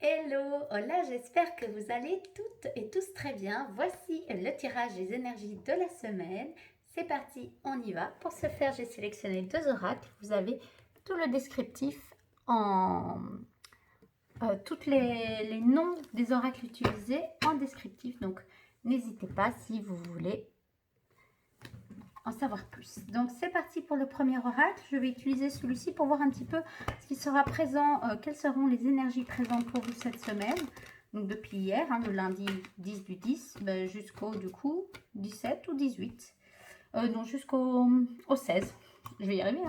Hello, hola, j'espère que vous allez toutes et tous très bien. Voici le tirage des énergies de la semaine. C'est parti, on y va. Pour ce faire, j'ai sélectionné deux oracles. Vous avez tout le descriptif en tous les noms des oracles utilisés en descriptif. Donc, n'hésitez pas si vous voulez en savoir plus. Donc, c'est parti pour le premier oracle. Je vais utiliser celui-ci pour voir un petit peu ce qui sera présent, quelles seront les énergies présentes pour vous cette semaine. Donc, depuis hier, le lundi 10 du 10 jusqu'au, du coup, 17 ou 18. Non, jusqu'au 16. Je vais y arriver.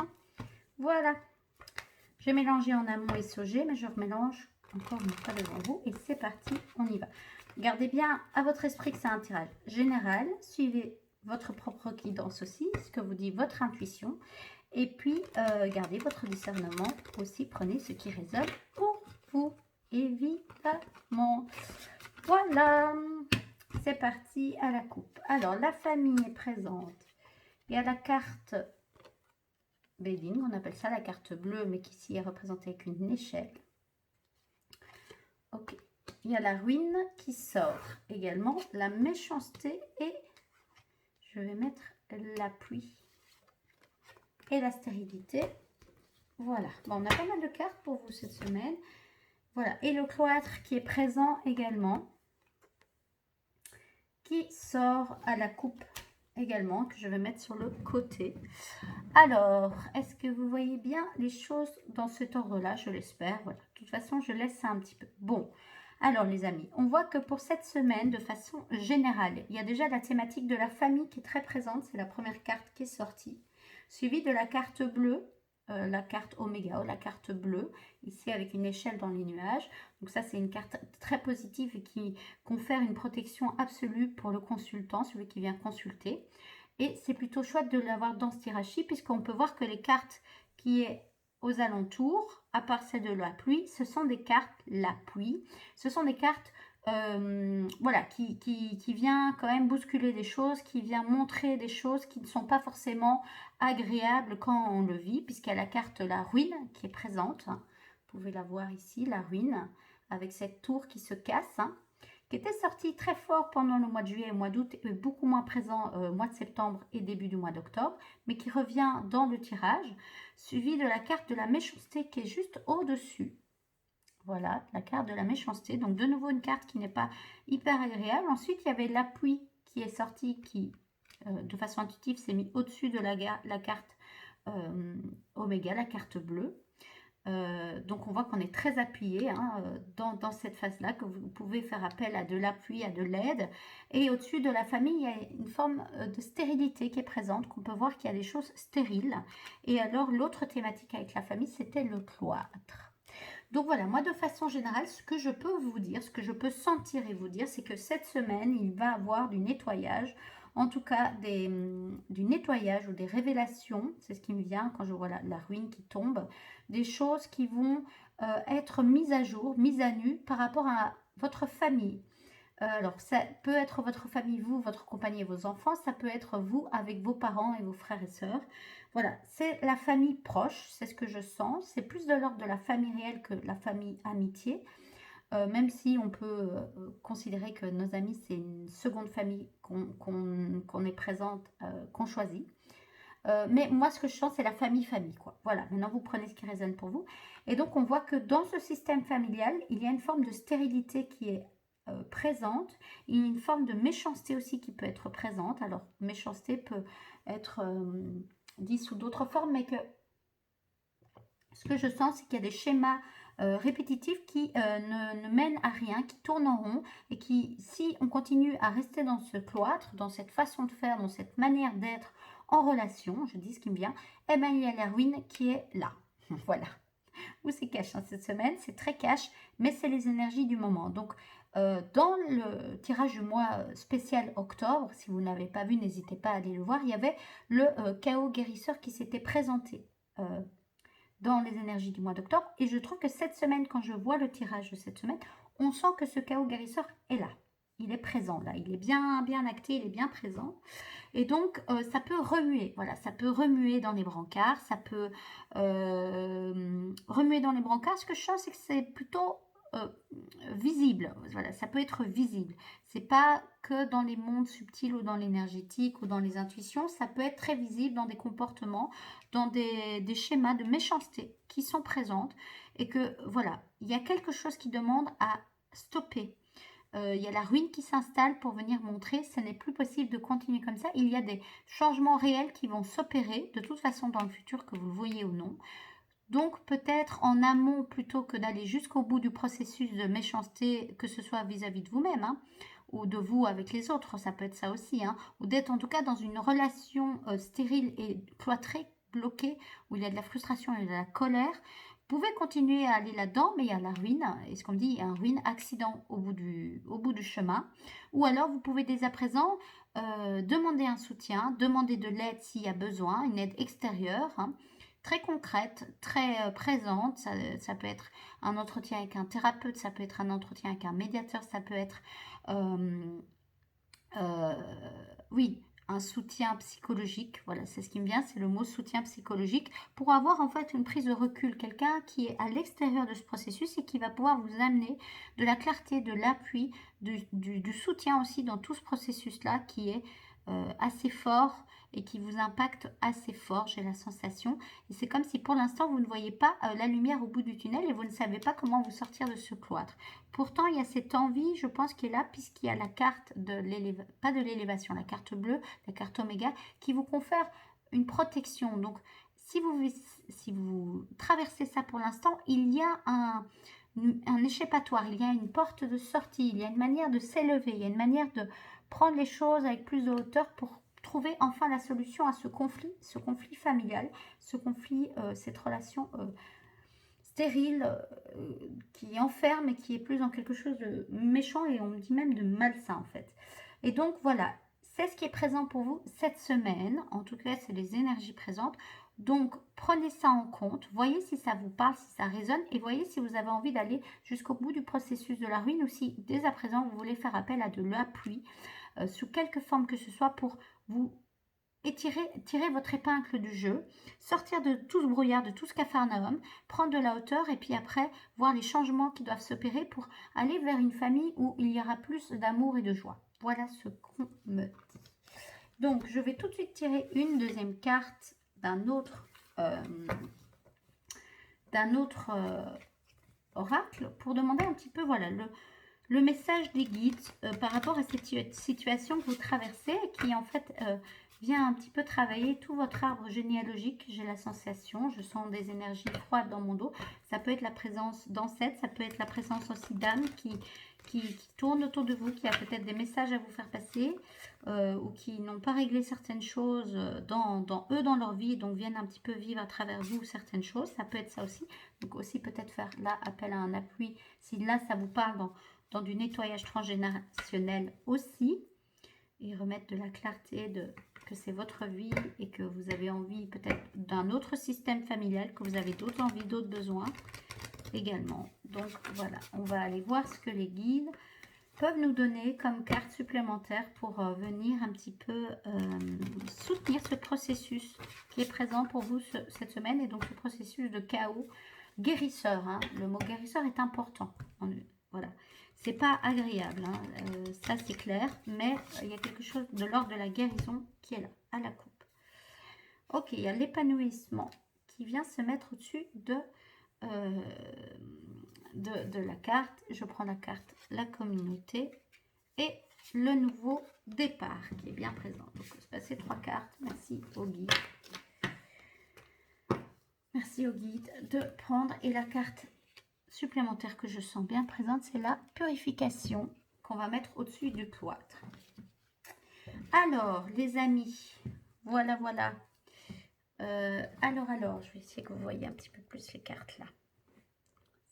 Voilà. J'ai mélangé en amont et saugé, mais je remélange encore une fois devant vous. Et c'est parti, on y va. Gardez bien à votre esprit que c'est un tirage général. Suivez votre propre guidance aussi, ce que vous dit votre intuition. Et puis, gardez votre discernement aussi. Prenez ce qui résonne pour vous, évidemment. Voilà, c'est parti à la coupe. Alors, la famille est présente. Il y a la carte Béline, on appelle ça la carte bleue, mais qui ici est représentée avec une échelle. Ok. Il y a la ruine qui sort également, la méchanceté et je vais mettre la pluie et la stérilité. Voilà. Bon, on a pas mal de cartes pour vous cette semaine. Voilà. Et le cloître qui est présent également, qui sort à la coupe également, que je vais mettre sur le côté. Alors, est-ce que vous voyez bien les choses dans cet ordre-là? Je l'espère. Voilà. De toute façon, je laisse ça un petit peu. Bon. Alors les amis, on voit que pour cette semaine, de façon générale, il y a déjà la thématique de la famille qui est très présente. C'est la première carte qui est sortie. Suivie de la carte bleue, la carte Oméga, ou la carte bleue, ici avec une échelle dans les nuages. Donc ça, c'est une carte très positive et qui confère une protection absolue pour le consultant, celui qui vient consulter. Et c'est plutôt chouette de l'avoir dans ce tirage-ci, puisqu'on peut voir que les cartes qui est aux alentours, à part celle de la pluie, ce sont des cartes, la pluie, ce sont des cartes voilà, qui vient quand même bousculer des choses, qui vient montrer des choses qui ne sont pas forcément agréables quand on le vit, puisqu'il y a la carte la ruine qui est présente. Vous pouvez la voir ici, la ruine, avec cette tour qui se casse, qui était sorti très fort pendant le mois de juillet et le mois d'août, et beaucoup moins présent mois de septembre et début du mois d'octobre, mais qui revient dans le tirage, suivi de la carte de la méchanceté qui est juste au-dessus. Voilà, la carte de la méchanceté. Donc de nouveau une carte qui n'est pas hyper agréable. Ensuite, il y avait la pluie qui est sortie, qui de façon intuitive s'est mis au-dessus de la carte Oméga, la carte bleue. Donc on voit qu'on est très appuyé dans cette phase-là, que vous pouvez faire appel à de l'appui, à de l'aide. Et au-dessus de la famille, il y a une forme de stérilité qui est présente, qu'on peut voir qu'il y a des choses stériles. Et alors l'autre thématique avec la famille, c'était le cloître. Donc voilà, moi de façon générale, ce que je peux vous dire, ce que je peux sentir et vous dire, c'est que cette semaine, il va y avoir du nettoyage, en tout cas du nettoyage ou des révélations, c'est ce qui me vient quand je vois la ruine qui tombe, des choses qui vont être mises à jour, mises à nu par rapport à votre famille. Alors, ça peut être votre famille, vous, votre compagnie et vos enfants. Ça peut être vous avec vos parents et vos frères et sœurs. Voilà, c'est la famille proche, c'est ce que je sens. C'est plus de l'ordre de la famille réelle que la famille amitié. Même si on peut considérer que nos amis, c'est une seconde famille qu'on est présente, qu'on choisit. Mais moi, ce que je sens, c'est la famille-famille, quoi. Voilà, maintenant, vous prenez ce qui résonne pour vous. Et donc, on voit que dans ce système familial, il y a une forme de stérilité qui est présente. Il y a une forme de méchanceté aussi qui peut être présente. Alors, méchanceté peut être dit sous d'autres formes, mais que ce que je sens, c'est qu'il y a des schémas répétitifs qui ne mènent à rien, qui tournent en rond et qui, si on continue à rester dans ce cloître, dans cette façon de faire, dans cette manière d'être en relation, je dis ce qui me vient, eh bien, il y a la ruine qui est là. Voilà. Où c'est cash cette semaine, c'est très cash, mais c'est les énergies du moment. Donc, dans le tirage du mois spécial octobre, si vous n'avez pas vu, n'hésitez pas à aller le voir, il y avait le chaos guérisseur qui s'était présenté dans les énergies du mois d'octobre. Et je trouve que cette semaine, quand je vois le tirage de cette semaine, on sent que ce chaos guérisseur est là. Il est présent là, il est bien acté, il est bien présent. Et donc, ça peut remuer, voilà, ça peut remuer dans les brancards, ça peut remuer dans les brancards. Ce que je sens, c'est que c'est plutôt visible. Voilà, ça peut être visible. C'est pas que dans les mondes subtils ou dans l'énergétique ou dans les intuitions, ça peut être très visible dans des comportements, dans des schémas de méchanceté qui sont présentes et que voilà, il y a quelque chose qui demande à stopper. Il y a la ruine qui s'installe pour venir montrer ce n'est plus possible de continuer comme ça. Il y a des changements réels qui vont s'opérer de toute façon dans le futur, que vous le voyez ou non. Donc peut-être en amont plutôt que d'aller jusqu'au bout du processus de méchanceté, que ce soit vis-à-vis de vous-même ou de vous avec les autres, ça peut être ça aussi, ou d'être en tout cas dans une relation stérile et cloîtrée, bloquée, où il y a de la frustration et de la colère. Vous pouvez continuer à aller là-dedans, mais il y a la ruine, et ce qu'on dit, il y a un ruine accident au bout du chemin. Ou alors vous pouvez dès à présent demander un soutien, demander de l'aide s'il y a besoin, une aide extérieure, très concrète, très présente. Ça peut être un entretien avec un thérapeute, ça peut être un entretien avec un médiateur, ça peut être, oui, un soutien psychologique. Voilà, c'est ce qui me vient, c'est le mot soutien psychologique, pour avoir en fait une prise de recul, quelqu'un qui est à l'extérieur de ce processus et qui va pouvoir vous amener de la clarté, de l'appui, du soutien aussi dans tout ce processus-là qui est assez fort et qui vous impacte assez fort, j'ai la sensation. Et c'est comme si pour l'instant vous ne voyez pas la lumière au bout du tunnel et vous ne savez pas comment vous sortir de ce cloître. Pourtant, il y a cette envie, je pense, qui est là, puisqu'il y a la carte de l'élévation, pas de l'élévation, la carte bleue, la carte oméga, qui vous confère une protection. Donc, si vous traversez ça pour l'instant, il y a un échappatoire, il y a une porte de sortie, il y a une manière de s'élever, il y a une manière de prendre les choses avec plus de hauteur pour trouver enfin la solution à ce conflit familial, ce conflit, cette relation stérile qui enferme et qui est plus dans quelque chose de méchant et on me dit même de malsain en fait. Et donc voilà, c'est ce qui est présent pour vous cette semaine, en tout cas c'est les énergies présentes. Donc prenez ça en compte, voyez si ça vous parle, si ça résonne et voyez si vous avez envie d'aller jusqu'au bout du processus de la ruine ou si dès à présent vous voulez faire appel à de l'appui sous quelque forme que ce soit pour vous tirer votre épingle du jeu, sortir de tout ce brouillard, de tout ce capharnaüm, prendre de la hauteur et puis après voir les changements qui doivent s'opérer pour aller vers une famille où il y aura plus d'amour et de joie. Voilà ce qu'on me dit. Donc je vais tout de suite tirer une deuxième carte d'un autre oracle pour demander un petit peu voilà le message des guides par rapport à cette situation que vous traversez et qui en fait vient un petit peu travailler tout votre arbre généalogique. J'ai la sensation, je sens des énergies froides dans mon dos. Ça peut être la présence d'ancêtres, ça peut être la présence aussi d'âmes qui tournent autour de vous, qui a peut-être des messages à vous faire passer ou qui n'ont pas réglé certaines choses dans leur vie, donc viennent un petit peu vivre à travers vous certaines choses. Ça peut être ça aussi. Donc aussi peut-être faire là appel à un appui, si là ça vous parle dans du nettoyage transgénérationnel aussi, et remettre de la clarté que c'est votre vie et que vous avez envie peut-être d'un autre système familial, que vous avez d'autres envies, d'autres besoins également. Donc voilà, on va aller voir ce que les guides peuvent nous donner comme carte supplémentaire pour venir un petit peu soutenir ce processus qui est présent pour vous cette semaine, et donc ce processus de chaos guérisseur. Le mot guérisseur est important. Voilà. C'est pas agréable, ça c'est clair, mais il y a quelque chose de l'ordre de la guérison qui est là, à la coupe. Ok, il y a l'épanouissement qui vient se mettre au-dessus de la carte. Je prends la carte, la communauté et le nouveau départ qui est bien présent. Donc, on se passer 3 cartes. Merci au guide. Merci au guide de prendre. Et la carte supplémentaire que je sens bien présente, c'est la purification qu'on va mettre au-dessus du cloître. Alors, les amis, voilà. Alors, je vais essayer que vous voyez un petit peu plus les cartes là.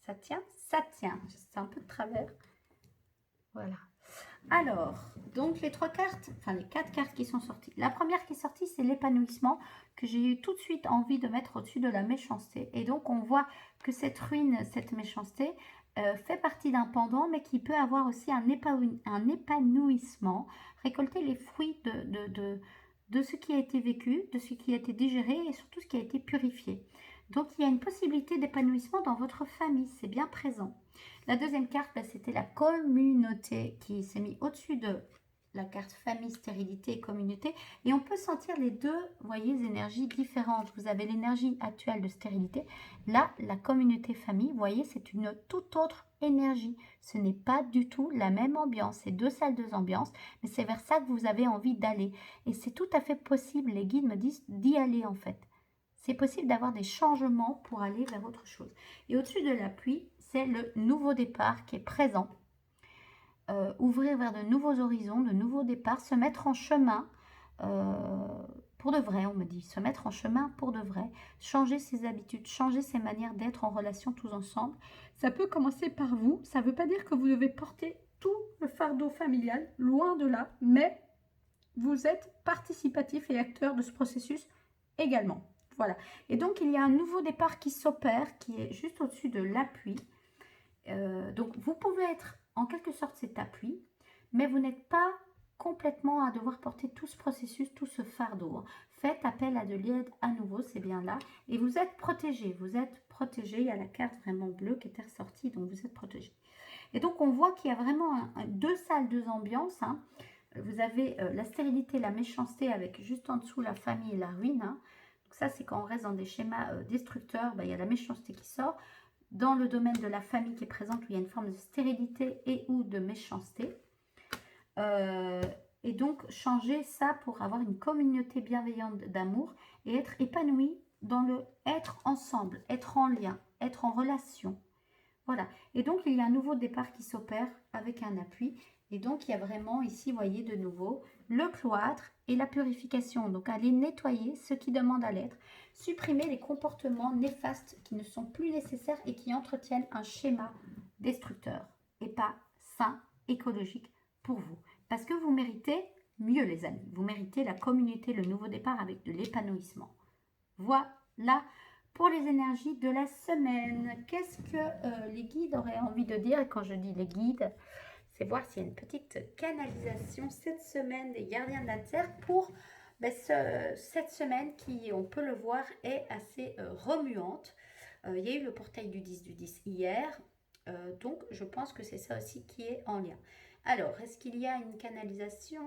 Ça tient. C'est un peu de travers. Voilà. Alors, donc les 3 cartes, enfin les 4 cartes qui sont sorties. La première qui est sortie, c'est l'épanouissement, que j'ai eu tout de suite envie de mettre au-dessus de la méchanceté. Et donc, on voit que cette ruine, cette méchanceté, fait partie d'un pendant, mais qui peut avoir aussi un épanouissement, récolter les fruits de ce qui a été vécu, de ce qui a été digéré et surtout ce qui a été purifié. Donc, il y a une possibilité d'épanouissement dans votre famille, c'est bien présent. La deuxième carte, bah, c'était la communauté qui s'est mise au-dessus de la carte famille, stérilité et communauté. Et on peut sentir les deux, vous voyez, énergies différentes. Vous avez l'énergie actuelle de stérilité. Là, la communauté famille, vous voyez, c'est une toute autre énergie. Ce n'est pas du tout la même ambiance. C'est deux salles, deux ambiances. Mais c'est vers ça que vous avez envie d'aller. Et c'est tout à fait possible, les guides me disent, d'y aller en fait. C'est possible d'avoir des changements pour aller vers autre chose. Et au-dessus de l'appui, c'est le nouveau départ qui est présent. Ouvrir vers de nouveaux horizons, de nouveaux départs, se mettre en chemin pour de vrai, on me dit. Se mettre en chemin pour de vrai. Changer ses habitudes, changer ses manières d'être en relation tous ensemble. Ça peut commencer par vous. Ça ne veut pas dire que vous devez porter tout le fardeau familial, loin de là. Mais vous êtes participatif et acteur de ce processus également. Voilà. Et donc, il y a un nouveau départ qui s'opère, qui est juste au-dessus de l'appui. Donc, vous pouvez être en quelque sorte cet appui, mais vous n'êtes pas complètement à devoir porter tout ce processus, tout ce fardeau. Faites appel à de l'aide à nouveau, c'est bien là. Et vous êtes protégé, vous êtes protégé. Il y a la carte vraiment bleue qui est ressortie, donc vous êtes protégé. Et donc, on voit qu'il y a vraiment deux salles, deux ambiances. Hein. Vous avez la stérilité, la méchanceté avec juste en dessous la famille et la ruine. Hein. Donc ça, c'est quand on reste dans des schémas destructeurs, il y a la méchanceté qui sort. Dans le domaine de la famille qui est présente, où il y a une forme de stérilité et ou de méchanceté. Et donc, changer ça pour avoir une communauté bienveillante d'amour et être épanoui dans le être ensemble, être en lien, être en relation. Voilà. Et donc, il y a un nouveau départ qui s'opère avec un appui. Et donc, il y a vraiment ici, vous voyez de nouveau, le cloître et la purification. Donc, aller nettoyer ce qui demande à l'être. Supprimer les comportements néfastes qui ne sont plus nécessaires et qui entretiennent un schéma destructeur et pas sain, écologique pour vous. Parce que vous méritez mieux, les amis. Vous méritez la communauté, le nouveau départ avec de l'épanouissement. Voilà pour les énergies de la semaine. Qu'est-ce que les guides auraient envie de dire? Et quand je dis les guides, c'est voir s'il y a une petite canalisation cette semaine des gardiens de la Terre pour cette semaine qui, on peut le voir, est assez remuante. Il y a eu le portail du 10 du 10 hier, donc je pense que c'est ça aussi qui est en lien. Alors, est-ce qu'il y a une canalisation?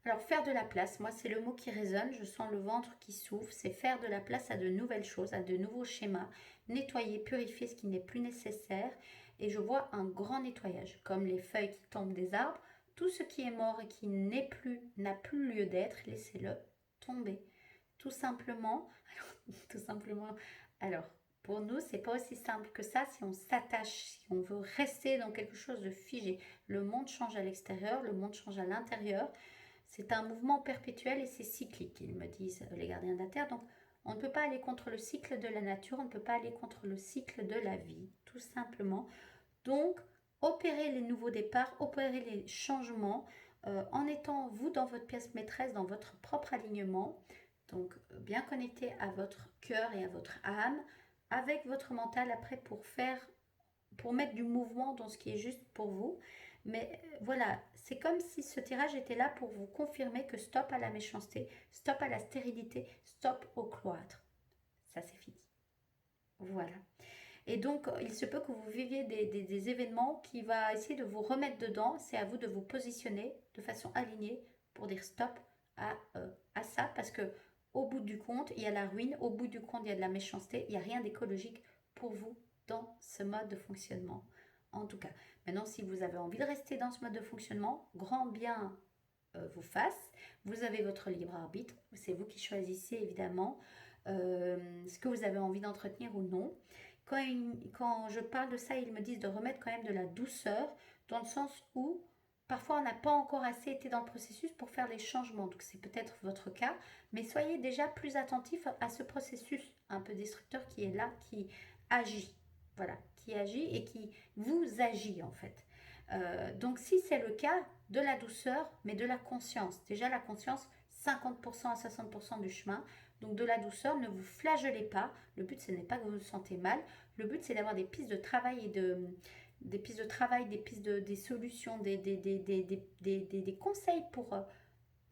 Alors, faire de la place, moi, c'est le mot qui résonne. Je sens le ventre qui s'ouvre. C'est faire de la place à de nouvelles choses, à de nouveaux schémas. Nettoyer, purifier ce qui n'est plus nécessaire. Et je vois un grand nettoyage, comme les feuilles qui tombent des arbres. Tout ce qui est mort et qui n'a plus lieu d'être, laissez-le tomber. Tout simplement. Tout simplement. Alors, pour nous, c'est pas aussi simple que ça si on s'attache, si on veut rester dans quelque chose de figé. Le monde change à l'extérieur, le monde change à l'intérieur. C'est un mouvement perpétuel et c'est cyclique, ils me disent les gardiens de la Terre. Donc, on ne peut pas aller contre le cycle de la nature, on ne peut pas aller contre le cycle de la vie, tout simplement. Donc, opérez les nouveaux départs, opérez les changements en étant, vous, dans votre pièce maîtresse, dans votre propre alignement. Donc, bien connecté à votre cœur et à votre âme, avec votre mental après pour mettre du mouvement dans ce qui est juste pour vous. Mais voilà, c'est comme si ce tirage était là pour vous confirmer que stop à la méchanceté, stop à la stérilité, stop au cloître. Ça, c'est fini. Voilà. Et donc, il se peut que vous viviez des événements qui va essayer de vous remettre dedans. C'est à vous de vous positionner de façon alignée pour dire stop à ça. Parce que au bout du compte, il y a la ruine. Au bout du compte, il y a de la méchanceté. Il n'y a rien d'écologique pour vous dans ce mode de fonctionnement. En tout cas, maintenant, si vous avez envie de rester dans ce mode de fonctionnement, grand bien vous fasse. Vous avez votre libre arbitre. C'est vous qui choisissez, évidemment, ce que vous avez envie d'entretenir ou non. Quand je parle de ça, ils me disent de remettre quand même de la douceur, dans le sens où parfois on n'a pas encore assez été dans le processus pour faire les changements. Donc c'est peut-être votre cas, mais soyez déjà plus attentif à ce processus un peu destructeur qui est là, qui agit. Voilà, qui agit et qui vous agit en fait. Donc si c'est le cas, de la douceur, mais de la conscience. Déjà la conscience, 50% à 60% du chemin. Donc de la douceur, ne vous flagellez pas. Le but, ce n'est pas que vous vous sentez mal. Le but, c'est d'avoir des pistes de travail et des pistes de travail, des solutions, des conseils pour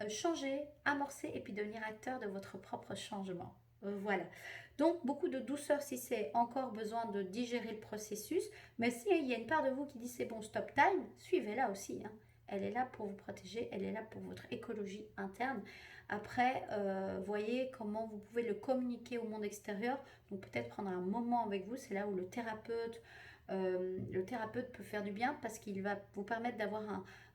changer, amorcer et puis devenir acteur de votre propre changement. Voilà. Donc, beaucoup de douceur si c'est encore besoin de digérer le processus. Mais s'il y a une part de vous qui dit c'est bon, stop time, suivez-la aussi, hein. Elle est là pour vous protéger, elle est là pour votre écologie interne. Après, voyez comment vous pouvez le communiquer au monde extérieur. Donc peut-être prendre un moment avec vous, c'est là où le thérapeute peut faire du bien parce qu'il va vous permettre d'avoir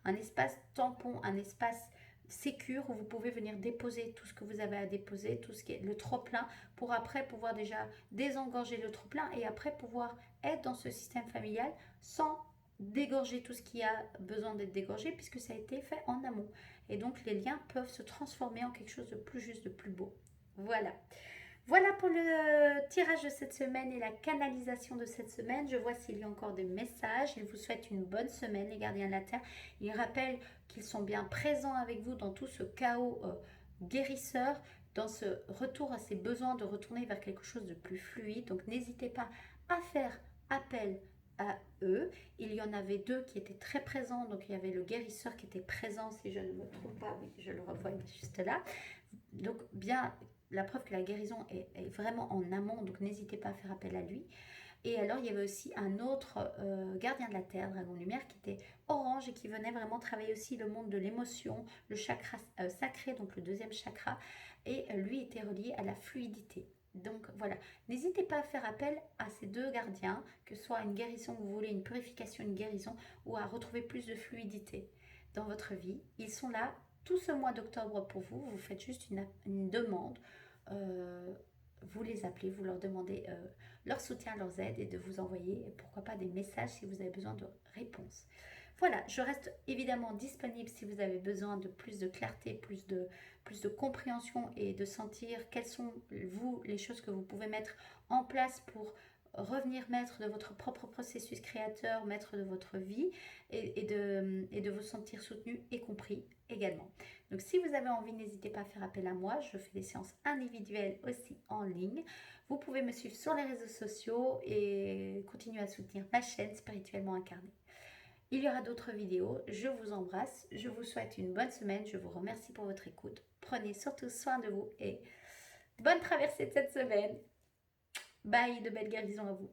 un espace tampon, un espace sécure où vous pouvez venir déposer tout ce que vous avez à déposer, tout ce qui est le trop-plein, pour après pouvoir déjà désengorger le trop-plein et après pouvoir être dans ce système familial sans dégorger tout ce qui a besoin d'être dégorgé puisque ça a été fait en amont. Et donc les liens peuvent se transformer en quelque chose de plus juste, de plus beau. Voilà. Voilà pour le tirage de cette semaine et la canalisation de cette semaine. Je vois s'il y a encore des messages. Il vous souhaite une bonne semaine, les gardiens de la Terre. Il rappelle qu'ils sont bien présents avec vous dans tout ce chaos guérisseur, dans ce retour à ces besoins de retourner vers quelque chose de plus fluide. Donc n'hésitez pas à faire appel à eux. Il y en avait deux qui étaient très présents. Donc il y avait le guérisseur qui était présent, si je ne me trompe pas. Oui, je le revois juste là. Donc bien... La preuve que la guérison est vraiment en amont, donc n'hésitez pas à faire appel à lui. Et alors, il y avait aussi un autre gardien de la Terre, Dragon Lumière, qui était orange et qui venait vraiment travailler aussi le monde de l'émotion, le chakra sacré, donc le deuxième chakra. Et lui était relié à la fluidité. Donc voilà, n'hésitez pas à faire appel à ces deux gardiens, que ce soit une guérison, vous voulez une purification, une guérison, ou à retrouver plus de fluidité dans votre vie. Ils sont là tout ce mois d'octobre pour vous. Vous faites juste une demande. Vous les appelez, vous leur demandez leur soutien, leurs aides et de vous envoyer, pourquoi pas, des messages si vous avez besoin de réponses. Voilà, je reste évidemment disponible si vous avez besoin de plus de clarté, plus de compréhension et de sentir quelles sont, vous, les choses que vous pouvez mettre en place pour revenir maître de votre propre processus créateur, maître de votre vie et de vous sentir soutenu et compris également. Donc si vous avez envie, n'hésitez pas à faire appel à moi. Je fais des séances individuelles aussi en ligne. Vous pouvez me suivre sur les réseaux sociaux et continuer à soutenir ma chaîne Spirituellement Incarnée. Il y aura d'autres vidéos. Je vous embrasse. Je vous souhaite une bonne semaine. Je vous remercie pour votre écoute. Prenez surtout soin de vous et bonne traversée de cette semaine. Bye, de belles guérisons à vous.